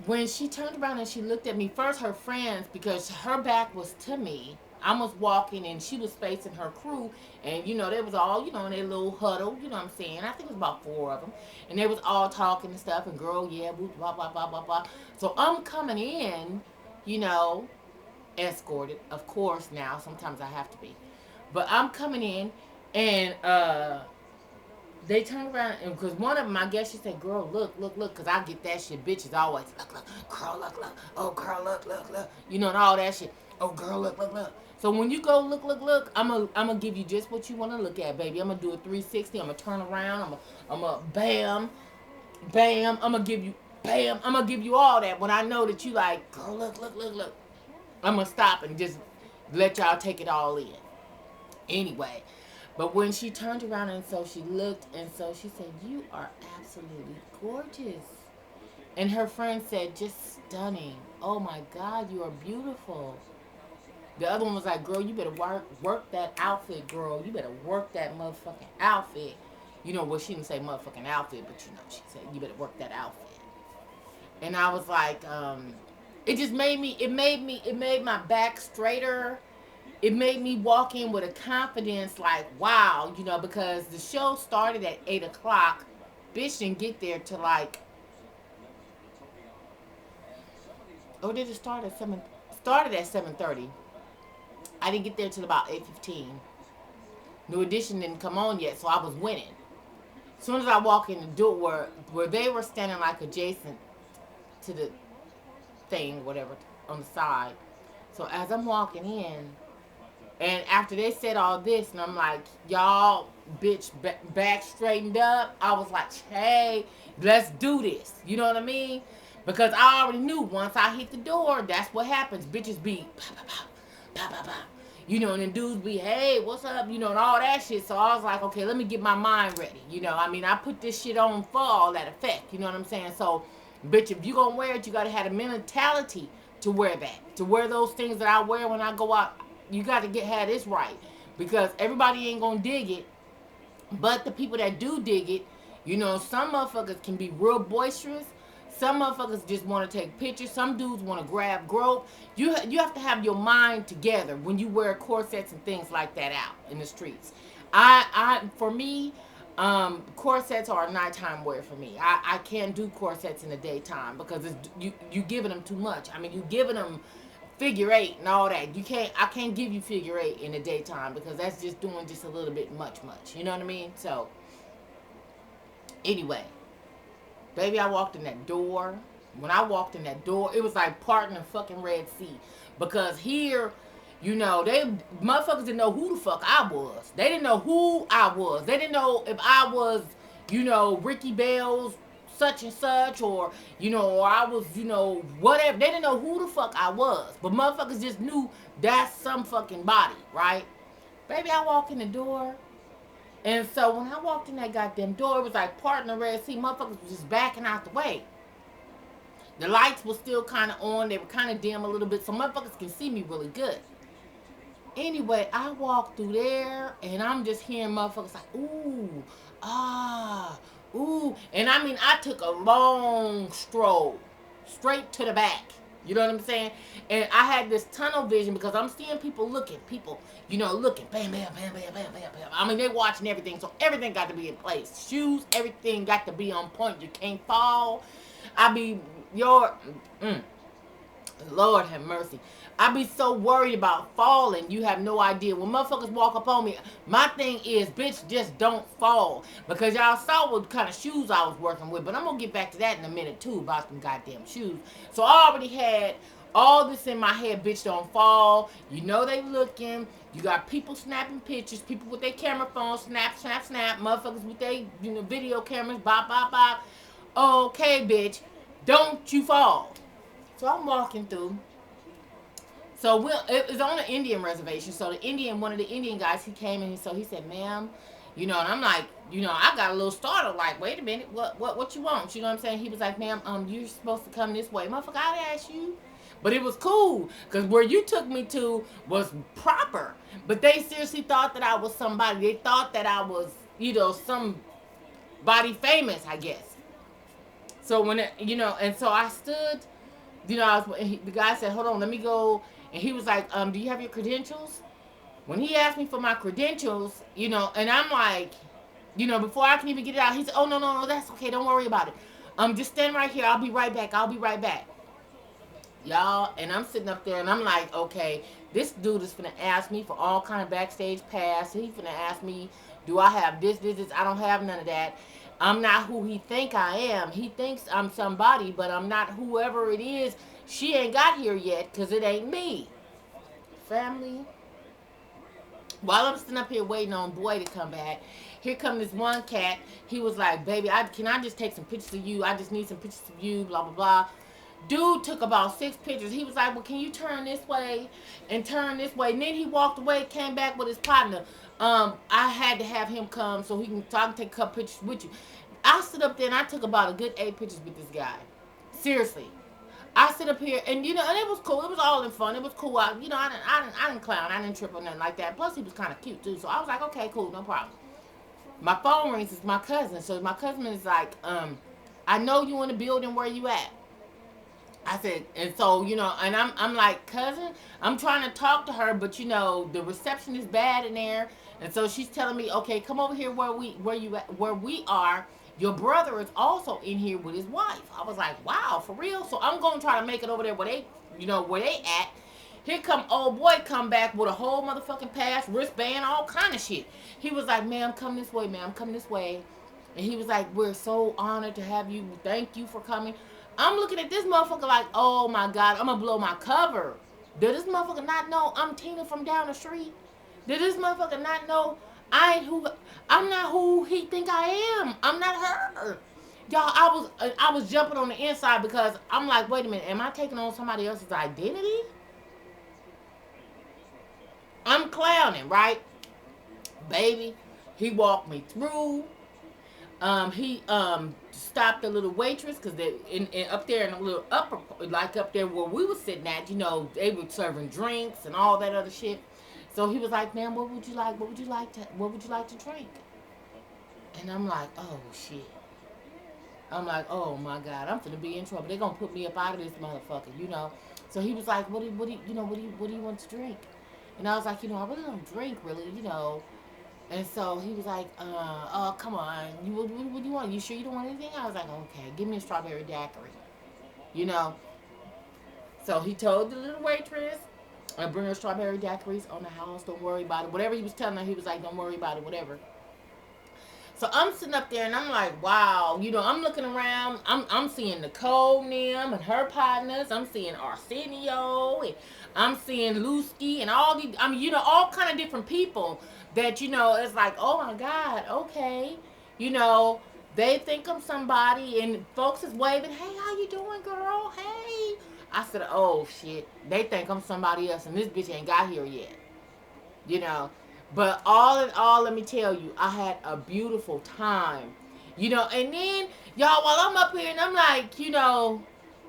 when she turned around and she looked at me, first her friends, because her back was to me. I was walking and she was facing her crew, and they was all in their little huddle. You know what I'm saying? I think it was about four of them, and they was all talking and stuff. And girl, yeah, blah blah blah blah blah. So I'm coming in, you know, escorted, of course. Now sometimes I have to be, but I'm coming in, and they turned around and because one of them, I guess she said, "Girl, look, look, look," because I get that shit. Bitches always look, look, girl, look, look, oh, girl, look, look, look, and all that shit. Oh, girl, look, look, look. So when you go look, look, look, I'm gonna give you just what you want to look at, baby. I'm gonna do a 360. I'm gonna turn around. I'm gonna bam, bam. I'm gonna give you bam. I'm gonna give you all that. When I know that you like, girl, look, look, look, look. I'm gonna stop and just let y'all take it all in. Anyway, but when she turned around and so she looked and so she said, "You are absolutely gorgeous." And her friend said, "Just stunning. Oh my God, you are beautiful." The other one was like, "Girl, you better work that outfit, girl. You better work that motherfucking outfit." Well, she didn't say motherfucking outfit, but she said, "You better work that outfit." And I was like, it just made my back straighter. It made me walk in with a confidence like, wow, because the show started at 8 o'clock. Bitch didn't get there till like, oh, did it start at 7? Started at 7:30. I didn't get there till about 8:15. New Edition didn't come on yet, so I was winning. As soon as I walk in the door where they were standing like adjacent to the thing, whatever, on the side. So as I'm walking in, and after they said all this, and I'm like, y'all, bitch, back straightened up. I was like, hey, let's do this. You know what I mean? Because I already knew once I hit the door, that's what happens. Bitches be, pow, pow, pow, pow, pow, pow. And then dudes be, hey, what's up? And all that shit. So I was like, okay, let me get my mind ready. I put this shit on for all that effect. You know what I'm saying? So, bitch, if you gonna wear it, you gotta have the mentality to wear that. To wear those things that I wear when I go out. You got to have this right, because everybody ain't gonna dig it, but the people that do dig it, some motherfuckers can be real boisterous. Some motherfuckers just want to take pictures. Some dudes want to grab growth. You have to have your mind together when you wear corsets and things like that out in the streets. For me, corsets are a nighttime wear for me. I can't do corsets in the daytime because you giving them too much. You giving them figure eight and all that. I can't give you figure eight in the daytime because that's just doing just a little bit much. You know what I mean? So anyway, baby, I walked in that door. When I walked in that door, it was like parting the fucking Red Sea. Because here, they motherfuckers didn't know who the fuck I was. They didn't know who I was. They didn't know if I was, Ricky Bell's such and such, or I was, whatever. They didn't know who the fuck I was. But motherfuckers just knew that's some fucking body, right? Baby, I walk in the door. And so when I walked in that goddamn door, it was like parting the Red Sea. Motherfuckers was just backing out the way. The lights were still kind of on. They were kind of dim a little bit, so motherfuckers can see me really good. Anyway, I walked through there, and I'm just hearing motherfuckers like, ooh, ah, ooh. And I took a long stroll straight to the back. You know what I'm saying? And I had this tunnel vision because I'm seeing people looking, looking, bam, bam, bam, bam, bam, bam, bam. They watching everything, so everything got to be in place. Shoes, everything got to be on point. You can't fall. I be your, Lord have mercy. I be so worried about falling. You have no idea. When motherfuckers walk up on me, my thing is, bitch, just don't fall. Because y'all saw what kind of shoes I was working with. But I'm going to get back to that in a minute, too, about them goddamn shoes. So I already had all this in my head, bitch, don't fall. They looking. You got people snapping pictures. People with their camera phones, snap, snap, snap. Motherfuckers with their video cameras, bop, bop, bop. Okay, bitch, don't you fall. So I'm walking through. So it was on an Indian reservation. So one of the Indian guys, he came and so he said, "Ma'am," and I'm like, I got a little startled, like, wait a minute, what you want? You know what I'm saying? He was like, "Ma'am, you're supposed to come this way." Motherfucker, I asked you. But it was cool, because where you took me to was proper. But they seriously thought that I was somebody. They thought that I was, somebody famous, I guess. So when it, and so I stood, the guy said, "Hold on, let me go," and he was like, "Do you have your credentials?" When he asked me for my credentials, and I'm like, before I can even get it out, he said, "Oh, no, no, no, that's okay. Don't worry about it. Just stand right here. I'll be right back. I'll be right back." Y'all, and I'm sitting up there and I'm like, okay, this dude is finna ask me for all kind of backstage pass. He finna ask me, do I have this? I don't have none of that. I'm not who he think I am. He thinks I'm somebody, but I'm not whoever it is. She ain't got here yet because it ain't me. Family. While I'm sitting up here waiting on boy to come back, here come this one cat. He was like, "Baby, can I just take some pictures of you? I just need some pictures of you." Blah blah blah. Dude took about 6 pictures. He was like, "Well, can you turn this way and turn this way?" And then he walked away, came back with his partner. I had to have him come so I can take a couple pictures with you. I stood up there and I took about a good 8 pictures with this guy. Seriously. I sit up here and and it was cool. It was all in fun. It was cool. I didn't clown. I didn't trip or nothing like that. Plus he was kind of cute too. So I was like, okay, cool, no problem. My phone rings. It's my cousin. So my cousin is like, I know you in the building. Where you at? I said, and so and I'm like, cousin, I'm trying to talk to her, but the reception is bad in there, and so she's telling me, okay, come over here where we are. Your brother is also in here with his wife. I was like, wow, for real. So I'm gonna try to make it over there where they at. Here come old boy come back with a whole motherfucking pass, wristband, all kind of shit. He was like, ma'am, come this way, ma'am, come this way. And he was like, we're so honored to have you. Thank you for coming. I'm looking at this motherfucker like, oh my God, I'm gonna blow my cover. Did this motherfucker not know I'm Tina from down the street? Did this motherfucker not know I'm not who he think I am. I'm not her. Y'all, I was jumping on the inside because I'm like, wait a minute, am I taking on somebody else's identity? I'm clowning, right? Baby, he walked me through. He stopped the little waitress because they in up there in a little upper, like up there where we were sitting at. They were serving drinks and all that other shit. So he was like, "Ma'am, what would you like? What would you like to drink?" And I'm like, "Oh shit." I'm like, "Oh my God, I'm gonna be in trouble. They're gonna put me up out of this motherfucker." So he was like, "What do you want to drink?" And I was like, "I really don't drink, really. And so he was like, oh, come on. What do you want? You sure you don't want anything?" I was like, okay, give me a strawberry daiquiri. You know? So he told the little waitress, I bring her strawberry daiquiris on the house. Don't worry about it. Whatever he was telling her, he was like, don't worry about it, whatever. So I'm sitting up there and I'm like, wow. I'm looking around. I'm seeing Nicole Nim and her partners. I'm seeing Arsenio. And I'm seeing Lusky and all these, all kind of different people that, it's like, oh my God, okay. You know, they think I'm somebody and folks is waving, hey, how you doing, girl? Hey. I said, oh shit. They think I'm somebody else and this bitch ain't got here yet. You know, but all in all, let me tell you, I had a beautiful time. And then y'all, while I'm up here and I'm like,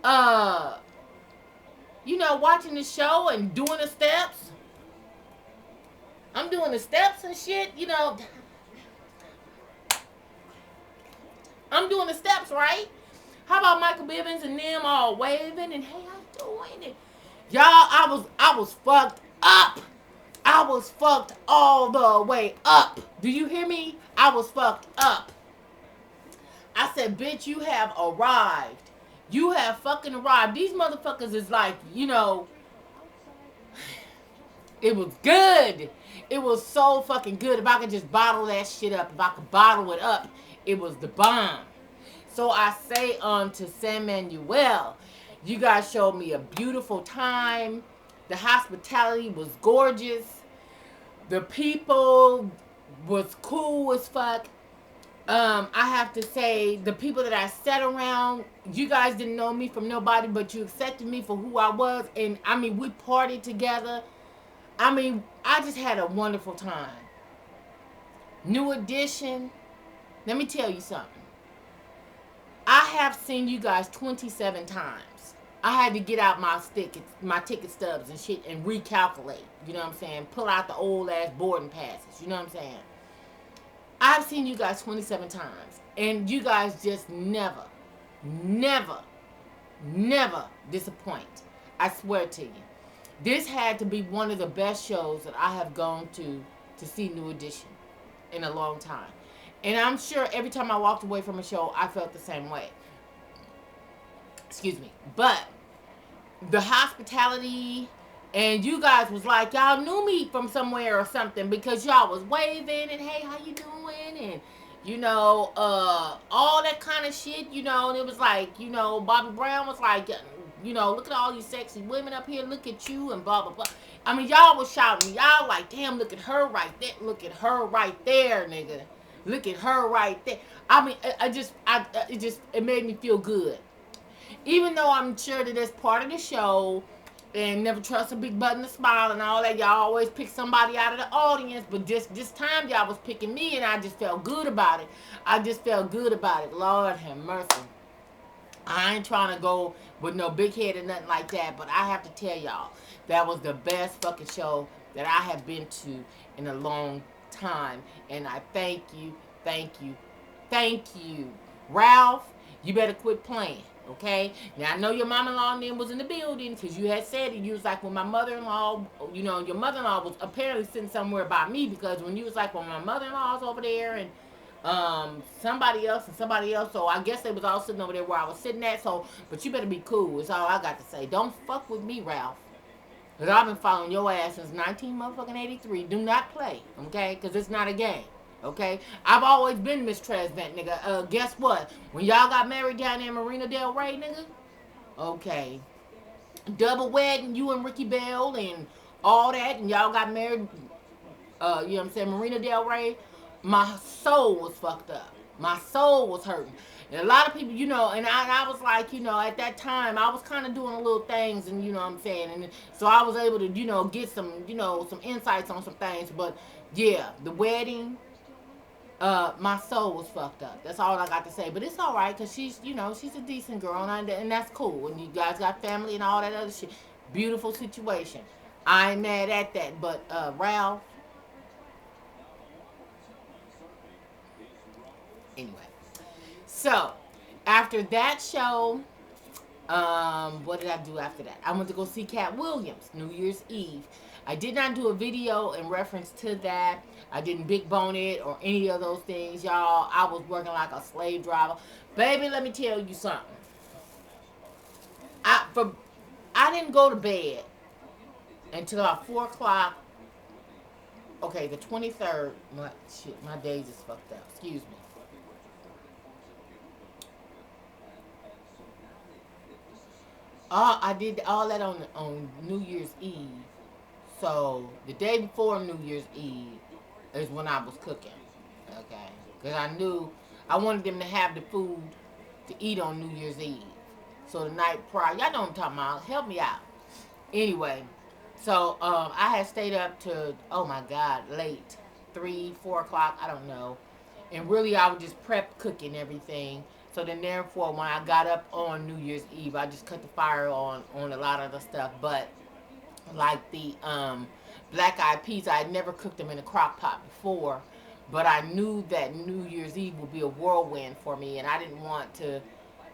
uh, watching the show and doing the steps. I'm doing the steps and shit. I'm doing the steps, right? How about Michael Bivins and them all waving and hey, how you doing it? Y'all, I was fucked up. I was fucked all the way up. Do you hear me? I was fucked up. I said, bitch, you have arrived. You have fucking arrived. These motherfuckers is like, it was good. It was so fucking good. If I could just bottle that shit up, if I could bottle it up, it was the bomb. So I say to San Manuel, you guys showed me a beautiful time. The hospitality was gorgeous. The people was cool as fuck. I have to say, the people that I sat around, you guys didn't know me from nobody, but you accepted me for who I was. And we partied together. I just had a wonderful time. New Edition. Let me tell you something. I have seen you guys 27 times. I had to get out my ticket stubs and shit and recalculate. You know what I'm saying? Pull out the old ass boarding passes. You know what I'm saying? I've seen you guys 27 times. And you guys just never, never, never disappoint. I swear to you. This had to be one of the best shows that I have gone to see New Edition in a long time. And I'm sure every time I walked away from a show, I felt the same way. Excuse me. But the hospitality, and you guys was like y'all knew me from somewhere or something because y'all was waving and hey, how you doing, and all that kind of shit, and it was like, Bobby Brown was like, look at all these sexy women up here, look at you, and blah blah blah. I mean, y'all was shouting, y'all like, damn, look at her right there, look at her right there, nigga, look at her right there. I mean, it made me feel good, even though I'm sure that that's part of the show, and never trust a big button to smile and all that. Y'all always pick somebody out of the audience, but this time y'all was picking me, and I just felt good about it. I just felt good about it. Lord have mercy. I ain't trying to go with no big head or nothing like that, but I have to tell y'all, that was the best fucking show that I have been to in a long time. And I thank you, thank you, thank you. Ralph, you better quit playing. Okay, now I know your mom-in-law and them was in the building because you had said it. You was like, well, my mother-in-law, your mother-in-law was apparently sitting somewhere by me, because when you was like, well, my mother-in-law's over there, and somebody else and somebody else, so I guess they was all sitting over there where I was sitting at. So, but you better be cool. Is all I got to say. Don't fuck with me, Ralph. Cause I've been following your ass since 1983. Do not play, okay? Cause it's not a game. Okay, I've always been Miss Trasvent, nigga. Guess what? When y'all got married down there in Marina Del Rey, nigga. Okay, double wedding, you and Ricky Bell and all that, and y'all got married. You know what I'm saying? Marina Del Rey. My soul was fucked up. My soul was hurting. And a lot of people, and I was like, at that time, I was kind of doing little things, and you know what I'm saying? And so I was able to, get some, some insights on some things. But yeah, the wedding, my soul was fucked up. That's all I got to say. But it's all right, because she's a decent girl, and that's cool. And you guys got family and all that other shit. Beautiful situation. I ain't mad at that. But Ralph, anyway. So after that show, what did I do after that? I went to go see Cat Williams New Year's Eve. I did not do a video in reference to that. I didn't big bone it or any of those things, y'all. I was working like a slave driver. Baby, let me tell you something. I didn't go to bed until about 4 o'clock. Okay, the 23rd. My days is fucked up. Excuse me. I did all that on New Year's Eve. So the day before New Year's Eve is when I was cooking. Okay, because I knew I wanted them to have the food to eat on New Year's Eve. So the night prior, y'all know what I'm talking about. Help me out. Anyway, so I had stayed up to, oh my God, late, 3, 4 o'clock. I don't know. And really, I would just prep cooking everything. So then, therefore, when I got up on New Year's Eve, I just cut the fire on a lot of the stuff. But like the black eyed peas, I had never cooked them in a crock pot before. But I knew that New Year's Eve would be a whirlwind for me, and I didn't want to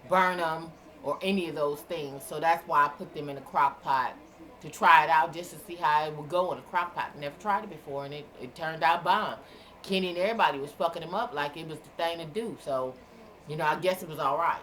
burn them or any of those things. So that's why I put them in a crock pot to try it out, just to see how it would go in a crock pot. Never tried it before, and it turned out bomb. Kenny and everybody was fucking him up like it was the thing to do. So, I guess it was all right.